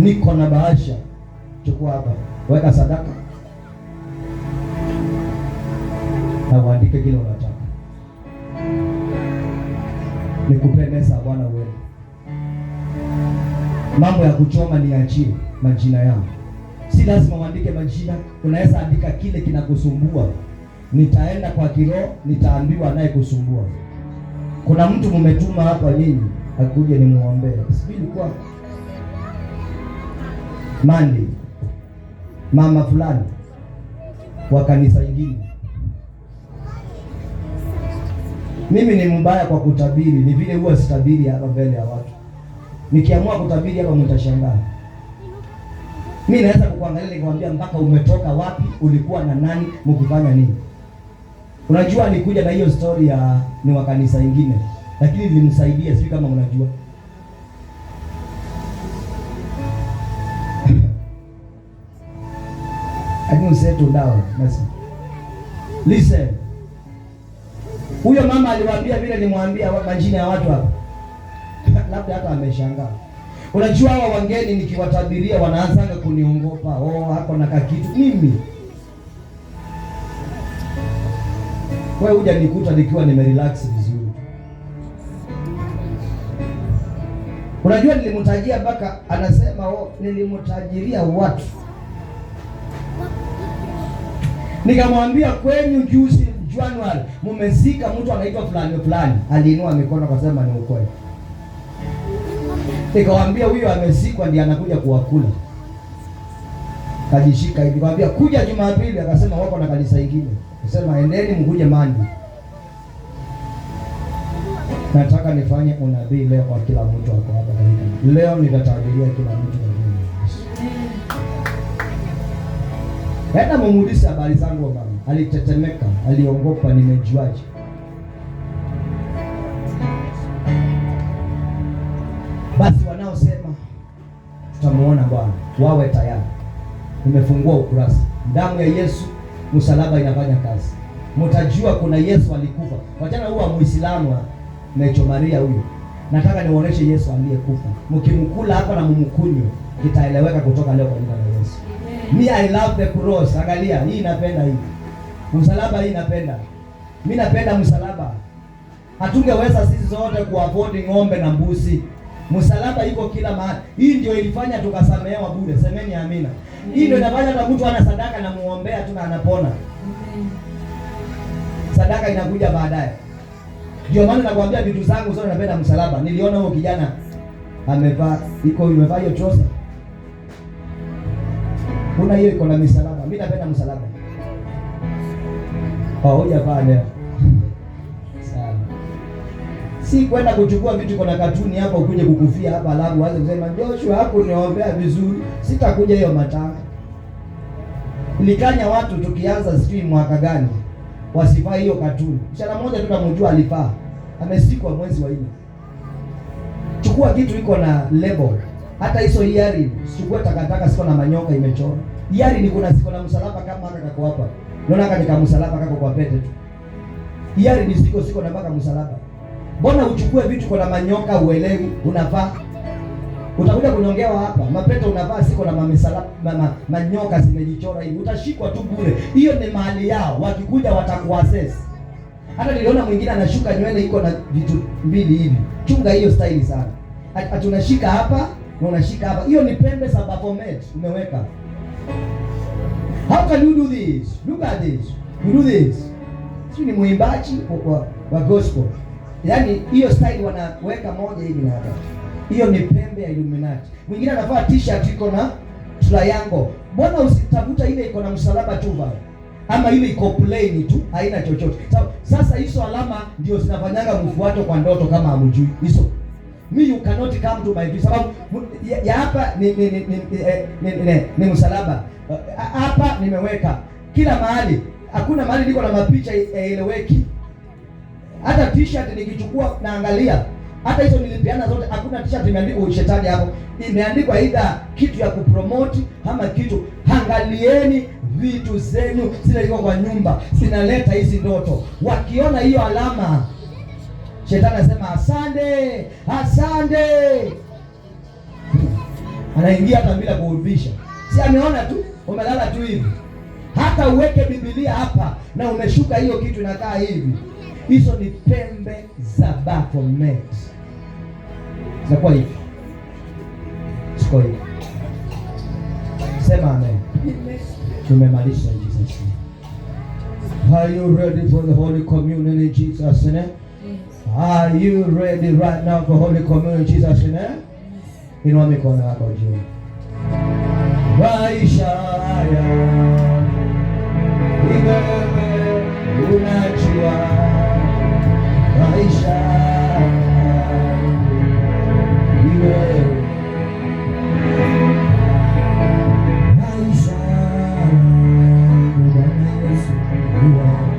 niko na bahasha, chukua hapa, weka sadaka na uandike kile unataka. Nikupe mesa Bwana wewe. Mambo ya kuchoma niachie majina yangu. Si lazima uandike majina, unaweza andika kile kinakusumbua. Nitaenda kwa kiroho, nitaambiwa naye kusumbua. Kuna mtu mmetuma hapa nyinyi akuje nimuombee. Sibili kwa Mandi mama fulani wa kanisa lingine. Mimi ni mbaya kwa kutabiri, ni vile huwa sitabiri hapa mbele ya watu. Nikiamua kutabiri hapa mtashangaa. Mimi naweza kukuangalia nikwambia mpaka umetoka wapi, ulikuwa na nani, mkifanya nini. Unajua nikuja na hiyo story ya ni wa kanisa lingine, lakini nilimsaidia, sio kama unajua. I didn't settle down. Listen. Huyo mama aliwaambia vile nimwambia majina ya watu hapa. Labda hata ameshangaa. Unajua hawa wageni nikiwatabiria wanaanza kuniongopa. Hako na kakitu mimi. Wewe huja nikuta nikiwa nimerelax vizuri. Unajua nilimtajia mpaka anasema nilimtajiria watu. Nikamwambia kwenyu juzi January mumezika mtu anaitwa fulani fulani. Aliinua mikono akasema ni ukweli. Nikamwambia huyo amezikwa ndiye anakuja kuwakula. Kajishika hivi. Nikamwambia kuja Jumapili, akasema wako na kanisa lingine. Akasema endeni mkuje Mandi. Nataka nifanye unabii leo kwa kila mtu wako hapa kanisa. Leo nitatabiria kila mtu kwa jina la Yesu. Hata mumuulize habari zangu mama. Alitetemeka, aliongopa, nimejuaje? Basi wanaosema tutamuona Bwana wawe tayari. Nimefungua ukurasa. Damu ya Yesu, msalaba inafanya kazi. Mtajua kuna Yesu alikufa. Wachana huwa Muislamu Mecho Maria huyo. Nataka niwaoneshe Yesu aliyekufa. Mkimkula hapa na mumkunywe, kitaeleweka kutoka leo kwa jina la Yesu. Me I love the cross. Angalia, hii napenda hii. Msalaba hii napenda. Mimi napenda msalaba. Hatungeweza sisi zote kuavoid ng'ombe na mbuzi. Msalaba iko kila mahali. Hii ndio ilifanya tukasamehewa bure. Semeni amina. Hii ndio inafanya hata mtu ana sadaka na muombea tu na anapona. Sadaka inakuja baadaye. Ndio maana nakwambia vitu zangu zote napenda msalaba. Niliona huyo kijana amevaa imevaa hiyo trouser. Kuna hiyo iko na msalaba. Mimi napenda msalaba. Hoja pale. Sawa. Si kwenda kuchukua vitu kuna katuni hapa ukuje kukufia hapa alafu anze kusema Joshua hapo niombea vizuri. Sitakuja hiyo matanga. Ilikanya watu tukianza stream mwaka gani wasifai hiyo katuni. Mshana mmoja tukamjua alifaa. Amesikwa mwezi wa 4. Chukua kitu iko na label. Hata hizo earring, chukua takataka siko na manyoka imechora. Earring kuna siko na msalaba kama haka kako hapa. Unaona kama nika msalaba kako kwa pete tu. Earring ni siko na mpaka msalaba. Mbona uchukue vitu kwa na manyoka uelewi unavaa? Utakuja kunyongewa hapa. Mapete unavaa siko na mamisalaba manyoka zimejichora hivi. Utashikwa tu bure. Hiyo ni mali yao. Wakikuja watakuassess. Hata niliona mwingine anashuka nywele iko na vitu mbili hivi. Chunga hiyo style sana. Ati unashika hapa na unashika hapa. Hiyo ni pembe za Baphomet umeweka. How can you do this? Look at this. You do this. Sio ni muimbaji wa gospel. Yaani hiyo style wanaweka moja hivi na hapa. Hiyo ni pembe ya Illuminati. Mwingine anavaa t-shirt iko na triangle. Mbona usitafuta ile iko na msalaba tu bali? Ama ile iko plain tu, haina chochote. Sasa hizo alama ndio zinafanyanga mfuato kwa ndoto kama hamjui. Hizo. You cannot come to my view. Sababu ya hapa ni msalaba. Hapa nimeweka kila mahali. Hakuna mahali liko na mapicha eleweki. Hata t-shirt nikichukua naangalia. Hata hizo nilipeana zote, hakuna t-shirt imeandikwa ushetani hapo. Imeandikwa either kitu ya kupromote ama kitu. Angalieni vitu zenu zile liko kwa nyumba, zinaleta hizi ndoto. Wakiona hiyo alama, shetani anasema asante, asante. anaingia hata bila kuhubisha. Si ameona tu umelala tu hivi. Hata uweke Biblia hapa na umeshuka, hiyo kitu inakaa hivi. Hizo ni pembe za Baphomet. Zinakuwa hivi. Siko hivi. Sema amen. Tumemalisha Jesus. Are you ready for the Holy Communion in Jesus' name? Are you ready right now for Holy Communion in Jesus' name? Inua mikono yako juu. Maisha haya ni wewe unajua. Maisha ni wewe. Maisha ni Bwana Yesu ni wewe.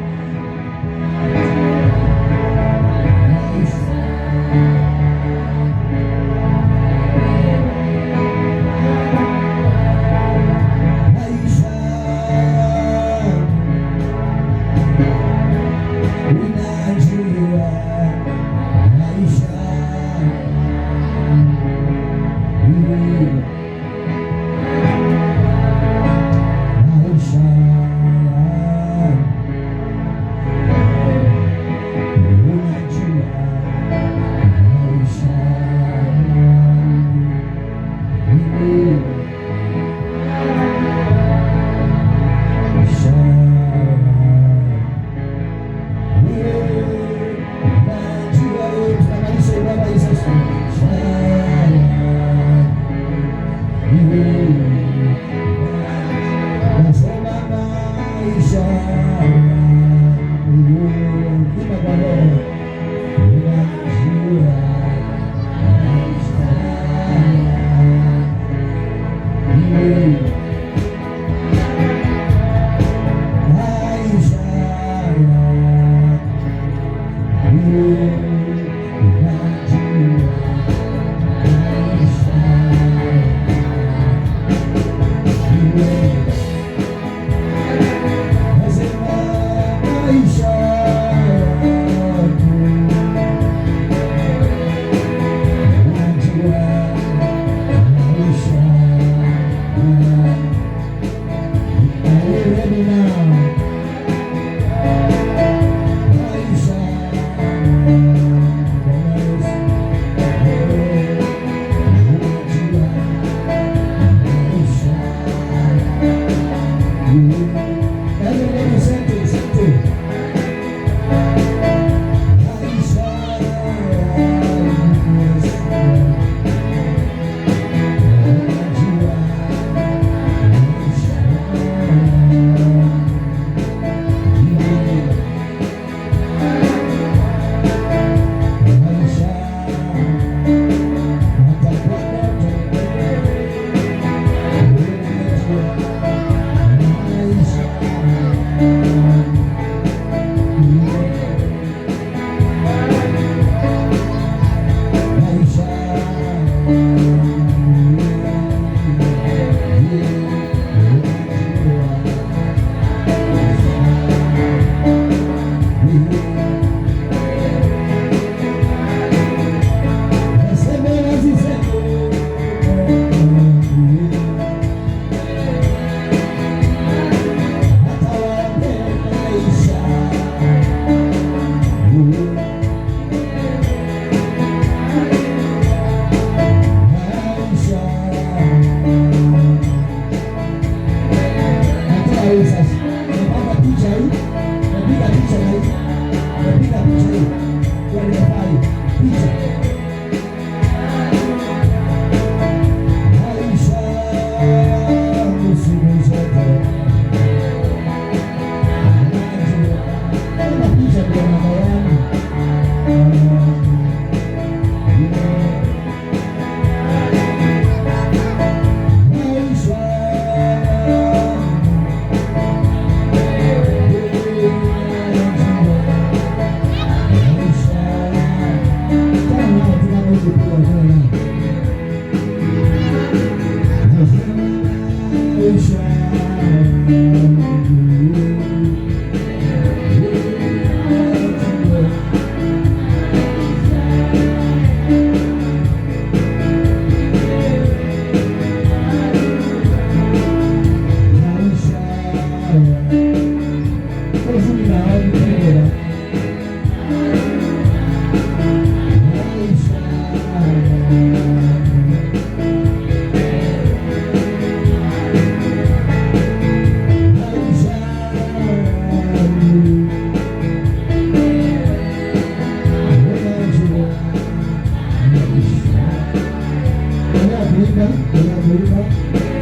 unavyoimba